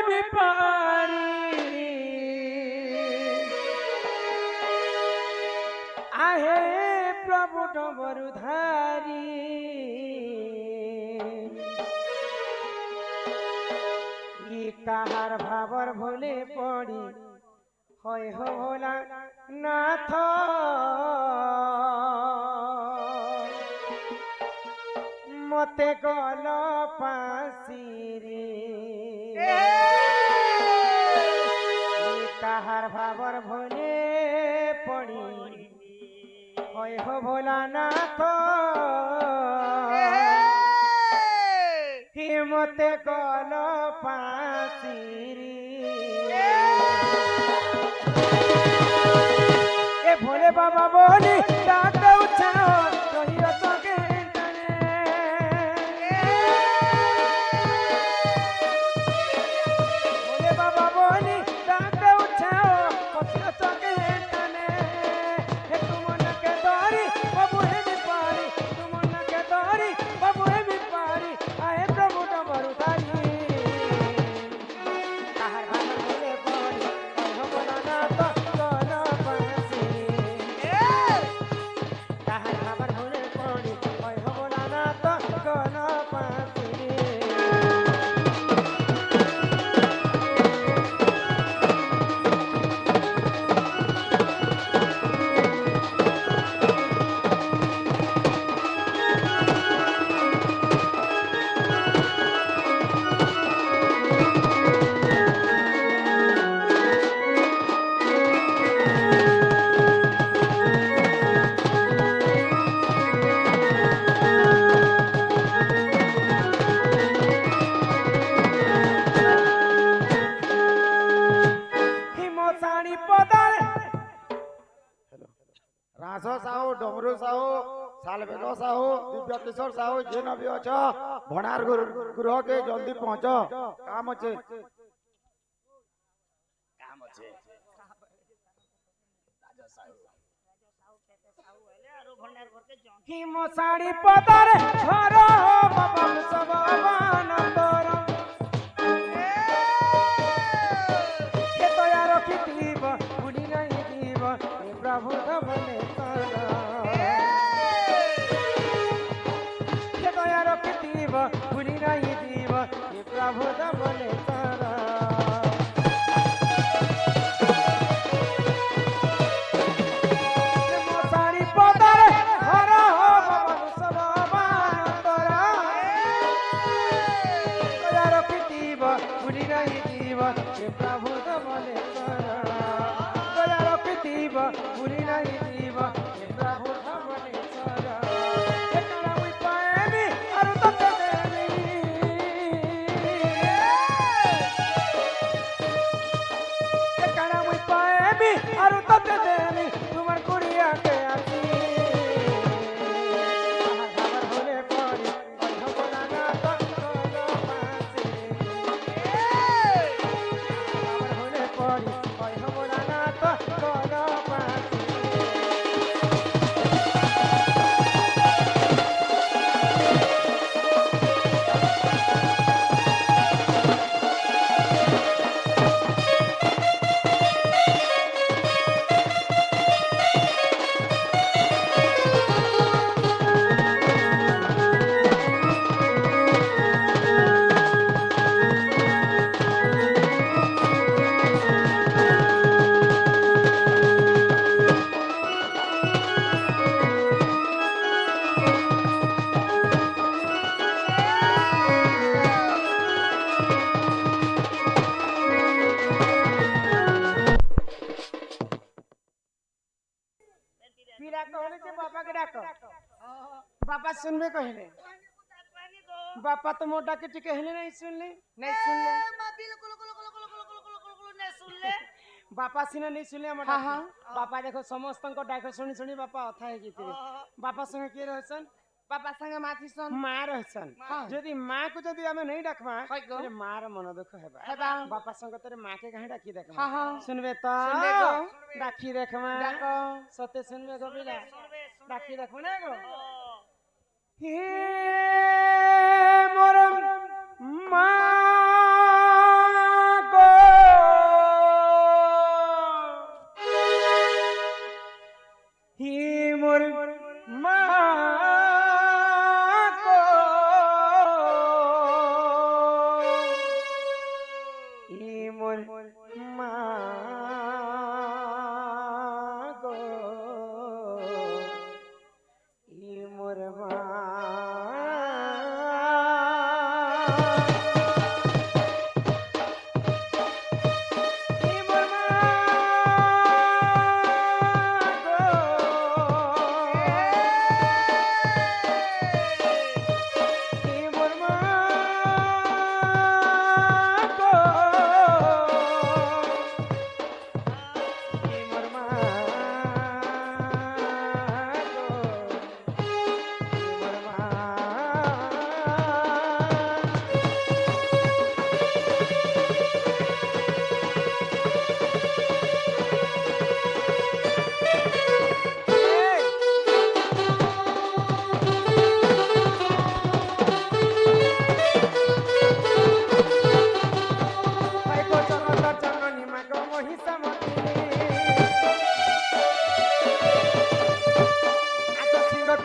भी पारी आहे प्रभु डबरुधारी काहार भावर भोले पड़ी होय हो भोला नाथ मते गल पासिरे काहार भावर भोले पड़ी होय हो भोला नाथ मते गल पासिरी ए भोले बाबा बोली डाक उठाओ रहियो चके तने भोले बाबा बोली डाक उठाओ रहियो चके तने हे तुमन के दरी बाबू हे भी पारी तुमन के दरी बाबू हे भी पारी आए प्रभु डबरुधारी काहार भावर भोले पड़ी हो बोला ना तो गल पासिरी काहार भावर भोले पड़ी हो बोला ना तो गल पासिरी हिमसाणी पदार रास साहू डमरू साहू सालबेग साहू दिव्य किशोर साहू जेन भी अछ भंडार गृह के जल्दी पहुंच काम अच्छे हिमसाणी पदार घर बाबा सब बानंदर के तया रखिथिब भूली नहीं जीव हे प्रभु धमने के तया रखिथिब भूली नहीं जीव हे प्रभु धमने हिमसाणी पदार घर बाबा सब बानंदर तया रखिथिब भूली नहीं जीव हे प्रभु धमने तया रखिथिब भूली नहीं जीव हे प्रभु धमने एकरा मुई पाएमी आरु तते देमी एकरा मुई पाएमी आरु तते देमी तुमार कुड़िया के आसी काहार भोले पड़ी हो बोला ना तो गल पासिरी काहार भोले पड़ी हो बोला ना तो गल पासिरी पीरा कहले जे बाबा के डाक बाबा सुनबे कहले बापा तो मोटा के कहले नहीं सुनले नहीं सुनले बापा सिना नहीं सुनले मोटा बापा देखो समस्त को डाक सुनी सुनी बापा अथा हे गीतरे बापा संगे के रहसन बापा संगे माथी सन मां रहसन यदि मां को यदि हमें नहीं डाकबा तो मां र मन दुख हेबा बापा संगे तोरे मां के कहीं डाकी देखबा सुनबे तो डाकी देखबा डाको सते सुनबे गो बिला डाकी देखबो ना गो हे मोर मां मोर माँ को ई मोर माँ को ई मोर माँ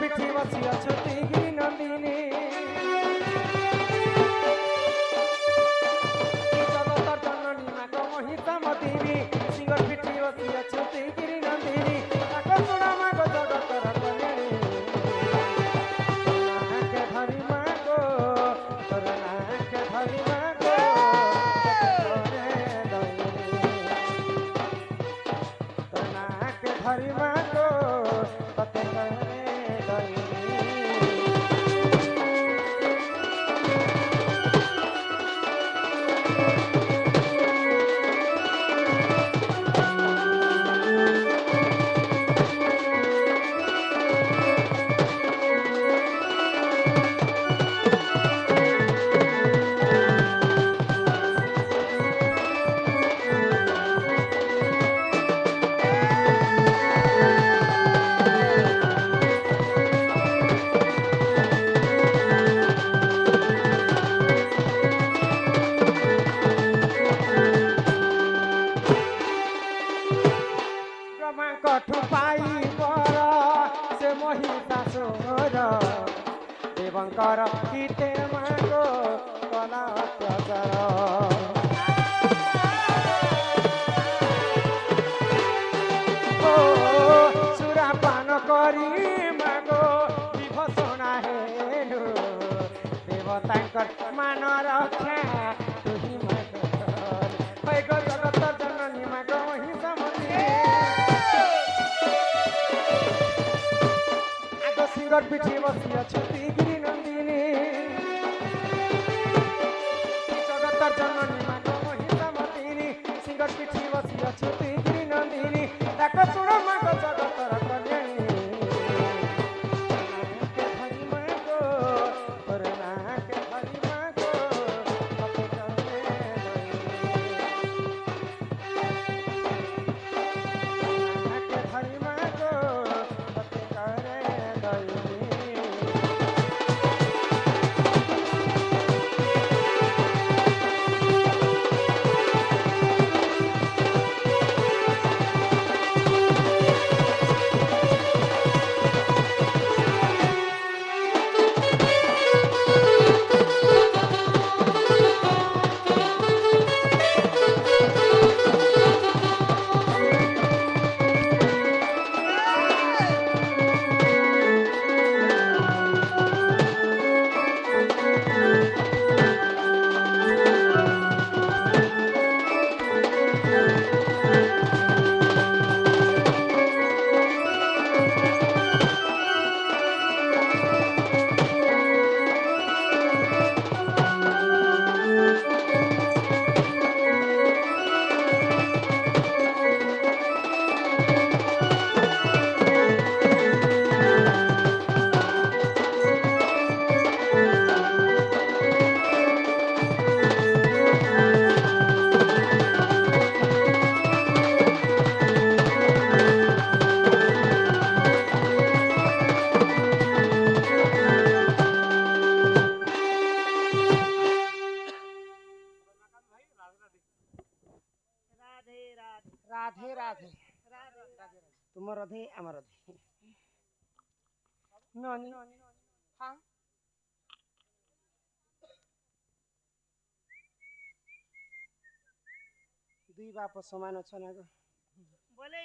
পিঠে বসিয়া ছুটি গিরি নন্দিনী জগতর জননী মা গো মহিষামতিনী সিংহর পিঠে বসিয়া ছুটি গিরি নন্দিনী তাকে শোনা মা গো জগতর কল্যাণী নাকে ধরি মা গো তোর নাকে ধরি মা গো তোর নাকে ধরি মা গো তোতে কঠু পাই বর সে মহিষাসুর দেবঙ্কর কীতে মাগ কলা প্রচার ও সুরা পান করি মাগ বিভূষণা হেলু দেবতাঙ্কর মান রক্ষা তুহি মাগ হয়ে গো জগতর জননী মাগ মহিষামতি সিংহর পিঠে বসিয়া ছুটি গিরি নন্দিনী জগতর জননী মা গো মহিষামতিনী সিংহর পিঠে বসিয়া ছুটি গিরি নন্দিনী তাকে শুণ মা গো জগতর কল্যাণী নাকে ধরি মা গো তোর নাকে ধরি মা গো তোতে করে নাকে ধরি মা গো তোতে করে রাধে রাধে তোমার রাধে আমার রাধে ନନି ହଁ দুই বাপ সমান অছন আগ बोले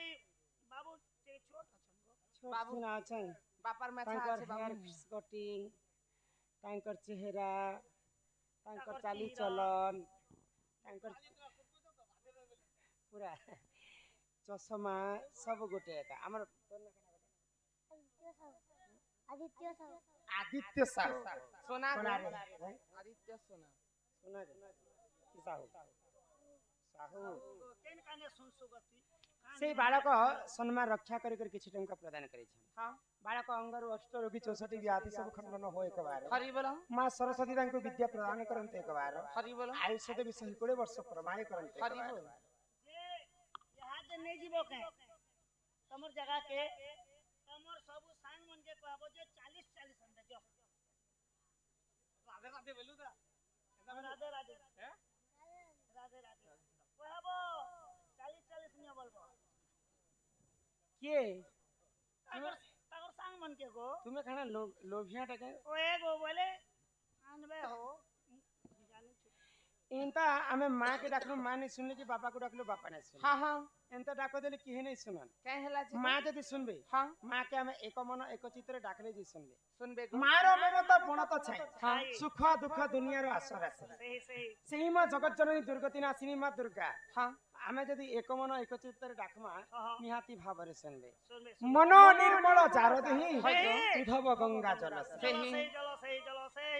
बाबू ते छोट अछन गो ছোট বাবু। সিনা অছন বাপার মেছা তাঙ্কর আছে হেয়ার বাবু কটিং তাঙ্কর চেহারা তাঙ্কর তাঙ্কর চালি চেহারা। চলন তাঙ্কর পুরা চশমা সব গোটে একা আমার আদিত্য সাহু সোনা গো। সোনারে আদিত্য সোনা সোনারে কি সাহু সাহু केन काने सुगति সেই বালক সম্মান রক্ষা করি করে কিছু টঙ্কা প্রদান করেছেন ହଁ বালক অঙ্গରୁ অষ্ট ରୋଗୀ 64 ବ୍ୟାଧି ସବୁ ଖଣ୍ଡନ ହୋଇ ଏକବାର ହରି ବୋଲ ମା ସରସ୍ୱତୀ ତାଙ୍କୁ ବିଦ୍ୟା ପ୍ରଦାନ କରନ୍ତି ଏକବାର ହରି ବୋଲ ଆୟୁଷ ଦେବୀ 120 ବର୍ଷ ପ୍ରମାଣ କରନ୍ତି ହରି ଏକବାର। ବୋଲ जे यहाँ जे नहीं जीवो के तमर जगह के तमर सब सांग मन के कहबो जे 40 40 अंडा जो राधे राधे बोलू दा राधे राधे हैं राधे राधे कहबो 40 40 नियो बोलबो କିଏ तागर तागर सांग मन के गो ତୁମେ ଖାନା ଲୋଭିଆ ଟା କାଇଁ ओ एगो बोले आनबे हो जानी छु ଏନ୍ତା ଆମେ ମା କେ ଡାକଲୁ ମା नहीं सुनले कि बापा को डाकलू बापा नहीं सुन ହଁ ହଁ ଏନ୍ତା ଡାକ ଦେଲେ କିଏ नहीं सुनन କାଇଁ ହେଲା ଯେ ମା ଯଦି শুনবে ହଁ মା কে ଆମେ ଏକ ମନ ଏକ ଚିତ୍ତରେ ଡାକଲେ ଯେ শুনবে শুনবে গো ମାର ମମତା ପଣତ ଛାଇ ହଁ। ସୁଖ ଦୁଃଖ ଦୁନିଆର ଆଶର ଆସେ सही सही ସେହି ମା ଜଗତ ଜନନୀ ଦୁର୍ଗତି ନାଶିନୀ ମା ଦୁର୍ଗା ହଁ ଆମେ ଯଦି ଏକ ମନ ଏକ ଚିତ୍ତରେ ଡାକମା ହଁ। ନିହାତି ଭାବରେ ଶୁଣିବେ सुन में ମନ ନିର୍ମଳ ଚାର ଦେହି ହଇ। ଉଦ୍ଧବ ଗଙ୍ଗା ଜଳ चलो सही चलो सही